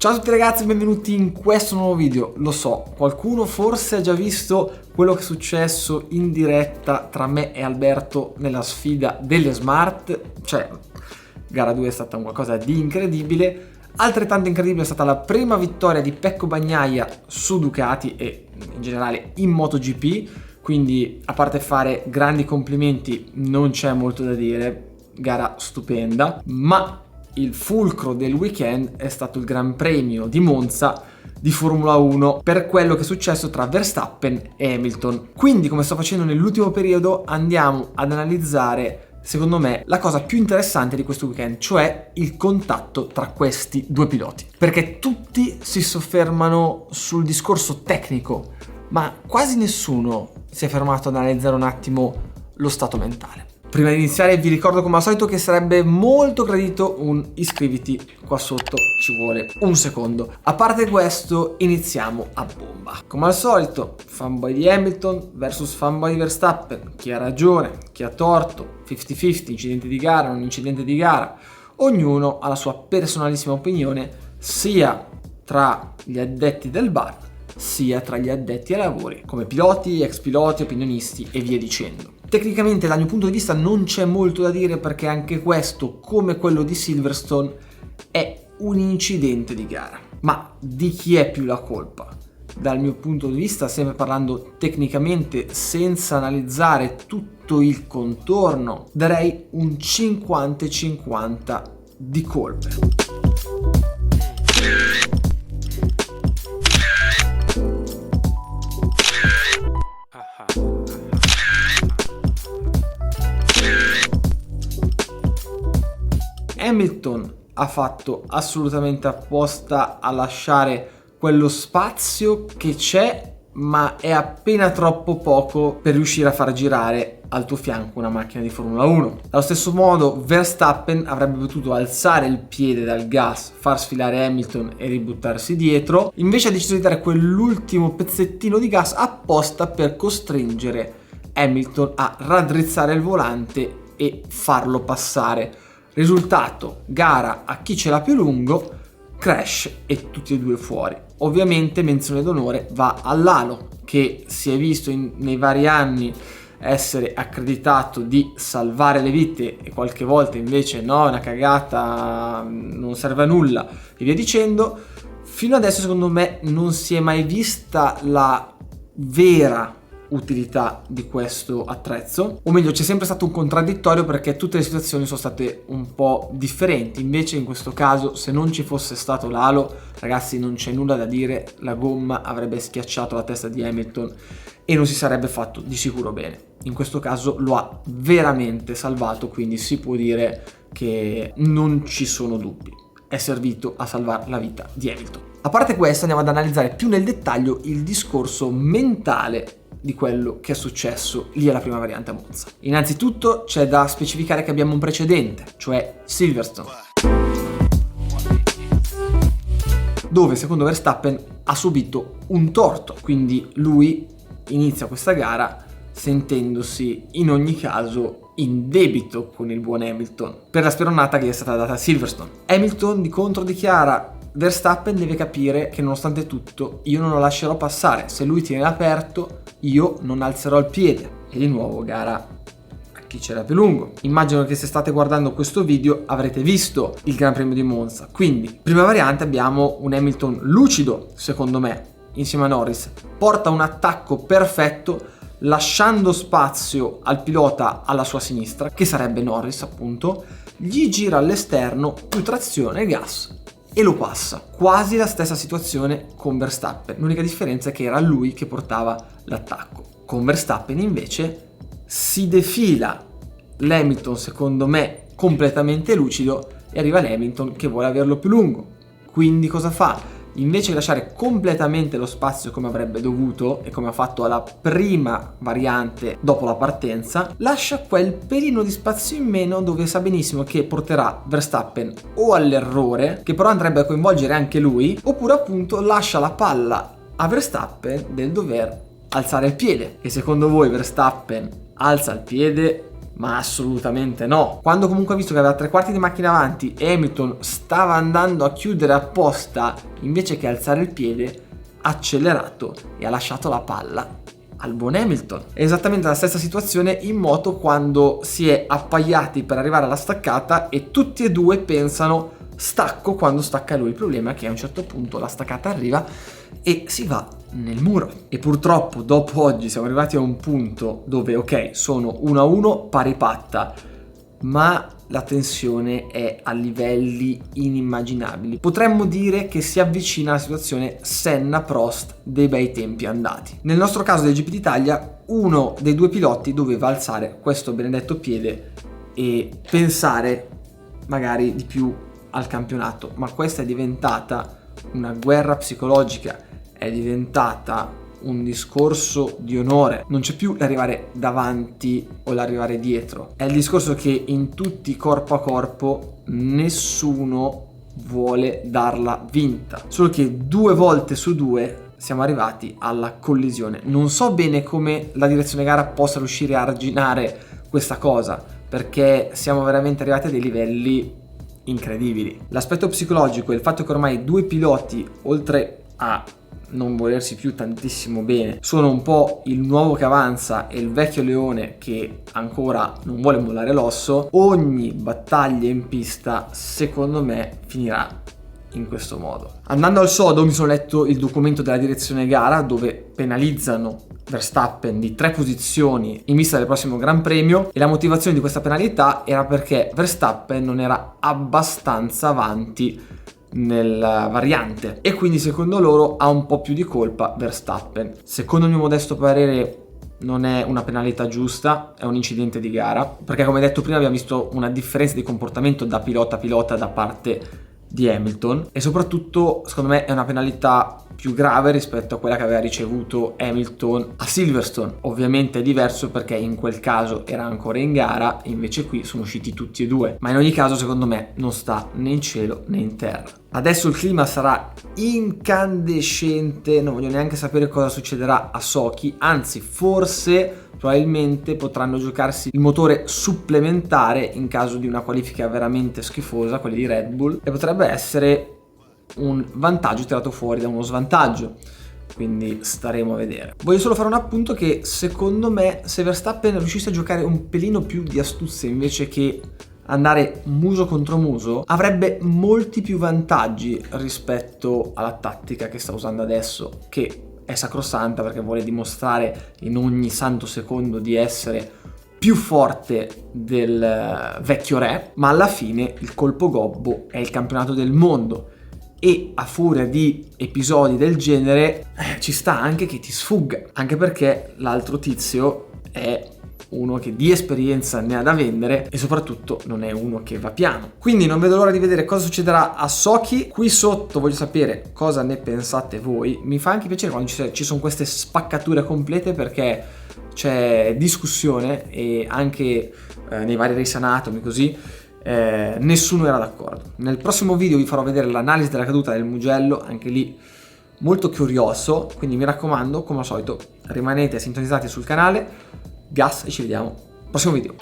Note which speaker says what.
Speaker 1: Ciao a tutti ragazzi, benvenuti in questo nuovo video. Lo so, qualcuno forse ha già visto quello che è successo in diretta tra me e Alberto nella sfida delle Smart. Cioè, gara 2 è stata qualcosa di incredibile. Altrettanto incredibile è stata la prima vittoria di Pecco Bagnaia su Ducati e in generale in MotoGP. Quindi, a parte fare grandi complimenti, non c'è molto da dire. Gara stupenda, ma il fulcro del weekend è stato il Gran Premio di Monza di Formula 1 per quello che è successo tra Verstappen e Hamilton. Quindi, come sto facendo nell'ultimo periodo, andiamo ad analizzare, secondo me, la cosa più interessante di questo weekend, cioè il contatto tra questi due piloti. Perché tutti si soffermano sul discorso tecnico, ma quasi nessuno si è fermato ad analizzare un attimo lo stato mentale. Prima di iniziare vi ricordo come al solito che sarebbe molto gradito un iscriviti qua sotto, ci vuole un secondo. A parte questo, iniziamo a bomba. Come al solito, fanboy di Hamilton versus fanboy di Verstappen, chi ha ragione, chi ha torto, 50-50, incidente di gara, non incidente di gara. Ognuno ha la sua personalissima opinione, sia tra gli addetti del bar, sia tra gli addetti ai lavori, come piloti, ex piloti, opinionisti e via dicendo. Tecnicamente dal mio punto di vista non c'è molto da dire perché anche questo, come quello di Silverstone, è un incidente di gara. Ma di chi è più la colpa? Dal mio punto di vista, sempre parlando tecnicamente senza analizzare tutto il contorno, darei un 50-50 di colpe. Hamilton ha fatto assolutamente apposta a lasciare quello spazio che c'è, ma è appena troppo poco per riuscire a far girare al tuo fianco una macchina di Formula 1. Allo stesso modo Verstappen avrebbe potuto alzare il piede dal gas, far sfilare Hamilton e ributtarsi dietro, invece ha deciso di dare quell'ultimo pezzettino di gas apposta per costringere Hamilton a raddrizzare il volante e farlo passare. Risultato, gara a chi ce l'ha più lungo, crash e tutti e due fuori. Ovviamente menzione d'onore va all'Halo, che si è visto nei vari anni essere accreditato di salvare le vite e qualche volta invece no, è una cagata, non serve a nulla e via dicendo. Fino adesso secondo me non si è mai vista la vera utilità di questo attrezzo, o meglio c'è sempre stato un contraddittorio perché tutte le situazioni sono state un po' differenti. Invece in questo caso, se non ci fosse stato l'alo, ragazzi, non c'è nulla da dire, la gomma avrebbe schiacciato la testa di Hamilton e non si sarebbe fatto di sicuro bene. In questo caso lo ha veramente salvato, quindi si può dire che non ci sono dubbi, è servito a salvare la vita di Hamilton. A parte questo, andiamo ad analizzare più nel dettaglio il discorso mentale di quello che è successo lì alla prima variante a Monza. Innanzitutto c'è da specificare che abbiamo un precedente, cioè Silverstone, dove secondo Verstappen ha subito un torto, quindi lui inizia questa gara sentendosi in ogni caso in debito con il buon Hamilton per la speronata che gli è stata data a Silverstone. Hamilton di contro dichiara: Verstappen deve capire che nonostante tutto io non lo lascerò passare, se lui tiene aperto io non alzerò il piede. E di nuovo gara a chi c'era più lungo. Immagino che se state guardando questo video avrete visto il Gran Premio di Monza. Quindi prima variante abbiamo un Hamilton lucido, secondo me, insieme a Norris, porta un attacco perfetto lasciando spazio al pilota alla sua sinistra, che sarebbe Norris appunto, gli gira all'esterno, più trazione e gas e lo passa. Quasi la stessa situazione con Verstappen, l'unica differenza è che era lui che portava l'attacco. Con Verstappen invece si defila l'Hamilton, secondo me completamente lucido, e arriva l'Hamilton che vuole averlo più lungo. Quindi cosa fa? Invece di lasciare completamente lo spazio come avrebbe dovuto e come ha fatto alla prima variante dopo la partenza, lascia quel pelino di spazio in meno dove sa benissimo che porterà Verstappen o all'errore, che però andrebbe a coinvolgere anche lui, oppure appunto lascia la palla a Verstappen del dover alzare il piede. E secondo voi Verstappen alza il piede Ma assolutamente no. Quando comunque ha visto che aveva 3/4 di macchina avanti e Hamilton stava andando a chiudere apposta, invece che alzare il piede, ha accelerato e ha lasciato la palla al buon Hamilton. È esattamente la stessa situazione in moto quando si è appaiati per arrivare alla staccata e tutti e due pensano stacco quando stacca lui. Il problema è che a un certo punto la staccata arriva e si va nel muro. E purtroppo dopo oggi siamo arrivati a un punto dove ok, sono 1-1 pari patta, ma la tensione è a livelli inimmaginabili. Potremmo dire che si avvicina alla situazione Senna-Prost dei bei tempi andati. Nel nostro caso del GP d'Italia, uno dei due piloti doveva alzare questo benedetto piede e pensare magari di più al campionato, ma questa è diventata una guerra psicologica, è diventata un discorso di onore. Non c'è più l'arrivare davanti o l'arrivare dietro, è il discorso che in tutti corpo a corpo nessuno vuole darla vinta, solo che 2 volte su 2 siamo arrivati alla collisione. Non so bene come la direzione gara possa riuscire a arginare questa cosa, perché siamo veramente arrivati a dei livelli incredibili. L'aspetto psicologico e il fatto che ormai 2 piloti, oltre a non volersi più tantissimo bene, sono un po' il nuovo che avanza e il vecchio leone che ancora non vuole mollare l'osso, ogni battaglia in pista secondo me finirà in questo modo. Andando al sodo, mi sono letto il documento della direzione gara dove penalizzano Verstappen di 3 posizioni in vista del prossimo Gran Premio, e la motivazione di questa penalità era perché Verstappen non era abbastanza avanti nella variante e quindi secondo loro ha un po' più di colpa Verstappen. Secondo il mio modesto parere non è una penalità giusta, è un incidente di gara, perché come detto prima abbiamo visto una differenza di comportamento da pilota a pilota da parte di Hamilton, e soprattutto secondo me è una penalità più grave rispetto a quella che aveva ricevuto Hamilton a Silverstone. Ovviamente è diverso perché in quel caso era ancora in gara, invece qui sono usciti tutti e due, ma in ogni caso secondo me non sta né in cielo né in terra. Adesso il clima sarà incandescente, non voglio neanche sapere cosa succederà a Sochi, anzi forse probabilmente potranno giocarsi il motore supplementare in caso di una qualifica veramente schifosa, quelli di Red Bull, e potrebbe essere un vantaggio tirato fuori da uno svantaggio, quindi staremo a vedere. Voglio solo fare un appunto che secondo me se Verstappen riuscisse a giocare un pelino più di astuzia invece che andare muso contro muso, avrebbe molti più vantaggi rispetto alla tattica che sta usando adesso, che è sacrosanta perché vuole dimostrare in ogni santo secondo di essere più forte del vecchio re, ma alla fine il colpo gobbo è il campionato del mondo e a furia di episodi del genere ci sta anche che ti sfugga, anche perché l'altro tizio è uno che di esperienza ne ha da vendere e soprattutto non è uno che va piano. Quindi non vedo l'ora di vedere cosa succederà a Sochi. Qui sotto voglio sapere cosa ne pensate voi. Mi fa anche piacere quando ci sono queste spaccature complete, perché c'è discussione e anche nei vari race anatomi così nessuno era d'accordo. Nel prossimo video vi farò vedere l'analisi della caduta del Mugello, anche lì molto curioso, quindi mi raccomando, come al solito rimanete sintonizzati sul canale. Gas e ci vediamo al prossimo video.